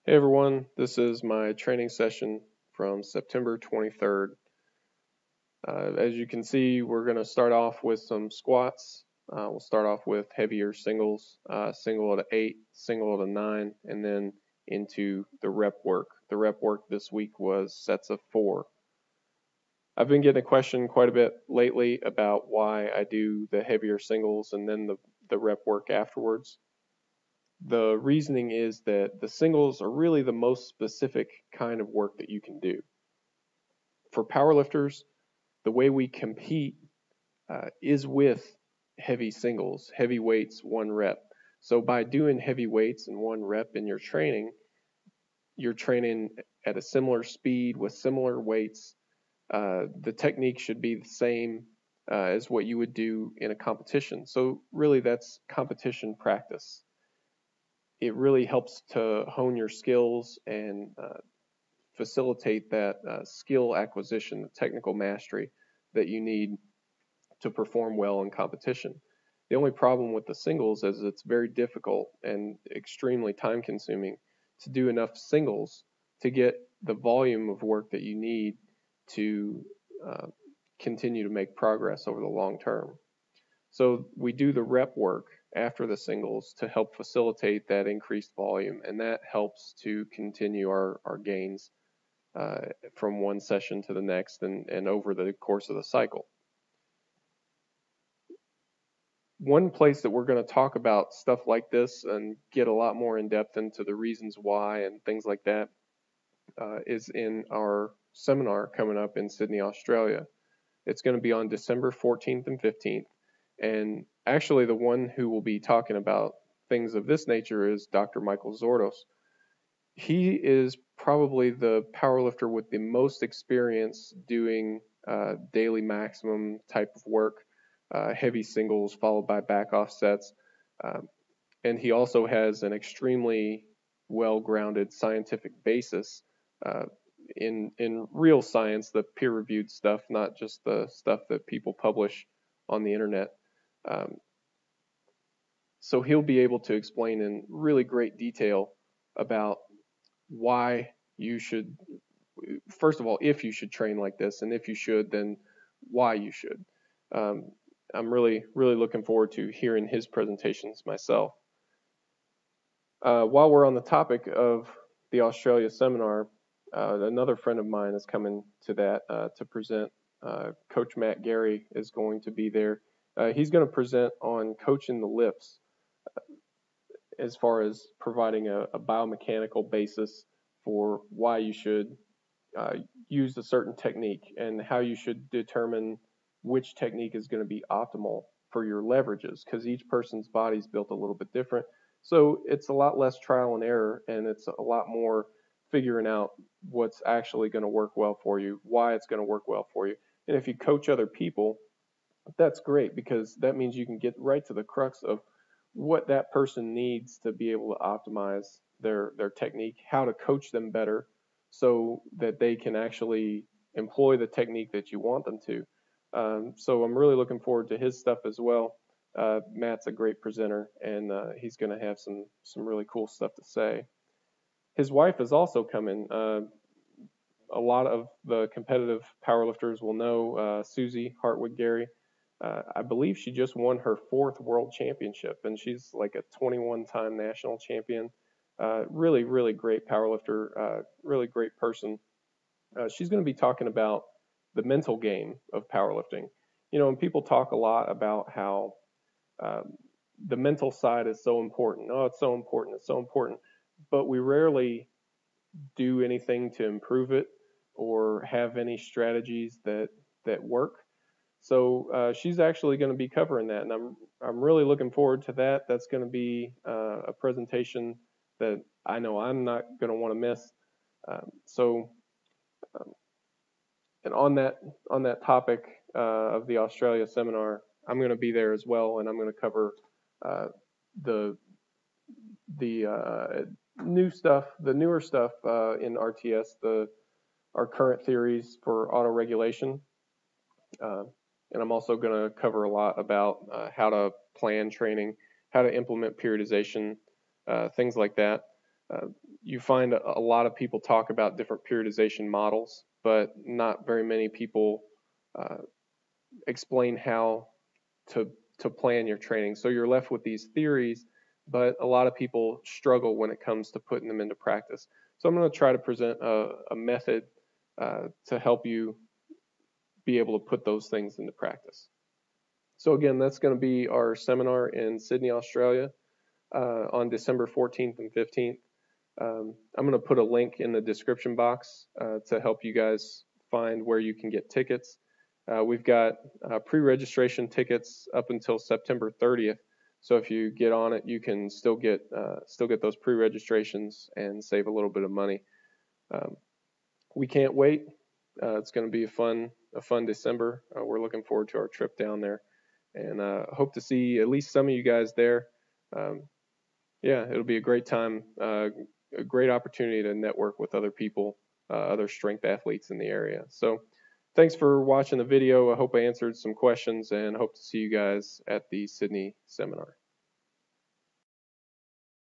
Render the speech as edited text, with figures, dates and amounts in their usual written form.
Hey everyone, this is my training session from September 23rd. As you can see, we're going to start off with some squats. We'll start off with heavier singles, single at 8, single at 9, and then into the rep work. The rep work this week was sets of 4. I've been getting a question quite a bit lately about why I do the heavier singles and then the rep work afterwards. The reasoning is that the singles are really the most specific kind of work that you can do. For powerlifters, the way we compete is with heavy singles, heavy weights, 1 rep. So by doing heavy weights and 1 rep in your training, you're training at a similar speed with similar weights. The technique should be the same as what you would do in a competition. So really that's competition practice. It really helps to hone your skills and facilitate that skill acquisition, the technical mastery that you need to perform well in competition. The only problem with the singles is it's very difficult and extremely time consuming to do enough singles to get the volume of work that you need to continue to make progress over the long term. So we do the rep work after the singles to help facilitate that increased volume, and that helps to continue our gains from one session to the next and over the course of the cycle. One place that we're going to talk about stuff like this and get a lot more in depth into the reasons why and things like that is in our seminar coming up in Sydney, Australia. It's going to be on December 14th and 15th. And actually, the one who will be talking about things of this nature is Dr. Michael Zordos. He is probably the powerlifter with the most experience doing daily maximum type of work, heavy singles followed by back offsets. And he also has an extremely well-grounded scientific basis in real science, the peer-reviewed stuff, not just the stuff that people publish on the internet. So he'll be able to explain in really great detail about why you should, first of all, if you should train like this, and if you should, then why you should. I'm really looking forward to hearing his presentations myself. While we're on the topic of the Australia seminar, another friend of mine is coming to that to present. Coach Matt Gary is going to be there. He's going to present on coaching the lifts as far as providing a biomechanical basis for why you should use a certain technique and how you should determine which technique is going to be optimal for your leverages, because each person's body is built a little bit different. So it's a lot less trial and error, and it's a lot more figuring out what's actually going to work well for you, why it's going to work well for you. And if you coach other people, that's great, because that means you can get right to the crux of what that person needs to be able to optimize their technique, how to coach them better so that they can actually employ the technique that you want them to. So I'm really looking forward to his stuff as well. Matt's a great presenter, and he's going to have some really cool stuff to say. His wife is also coming. A lot of the competitive powerlifters will know Susie Hartwood Gary. I believe she just won her 4th world championship, and she's like a 21-time national champion. Really great powerlifter, really great person. She's going to be talking about the mental game of powerlifting. You know, and people talk a lot about how the mental side is so important. Oh, it's so important. It's so important. But we rarely do anything to improve it or have any strategies that work. So she's actually going to be covering that, and I'm really looking forward to that. That's going to be a presentation that I know I'm not going to want to miss. So, and on that topic of the Australia seminar, I'm going to be there as well, and I'm going to cover the new stuff, the newer stuff in RTS, our current theories for auto regulation. And I'm also going to cover a lot about how to plan training, how to implement periodization, things like that. You find a lot of people talk about different periodization models, but not very many people explain how to plan your training. So you're left with these theories, but a lot of people struggle when it comes to putting them into practice. So I'm going to try to present a method to help you be able to put those things into practice. So again, that's going to be our seminar in Sydney, Australia, on December 14th and 15th. I'm going to put a link in the description box to help you guys find where you can get tickets. We've got pre-registration tickets up until September 30th. So if you get on it, you can still get those pre-registrations and save a little bit of money. We can't wait. It's going to be a fun December. We're looking forward to our trip down there, and hope to see at least some of you guys there. Yeah, it'll be a great time, a great opportunity to network with other people, other strength athletes in the area. So thanks for watching the video. I hope I answered some questions, and hope to see you guys at the Sydney seminar.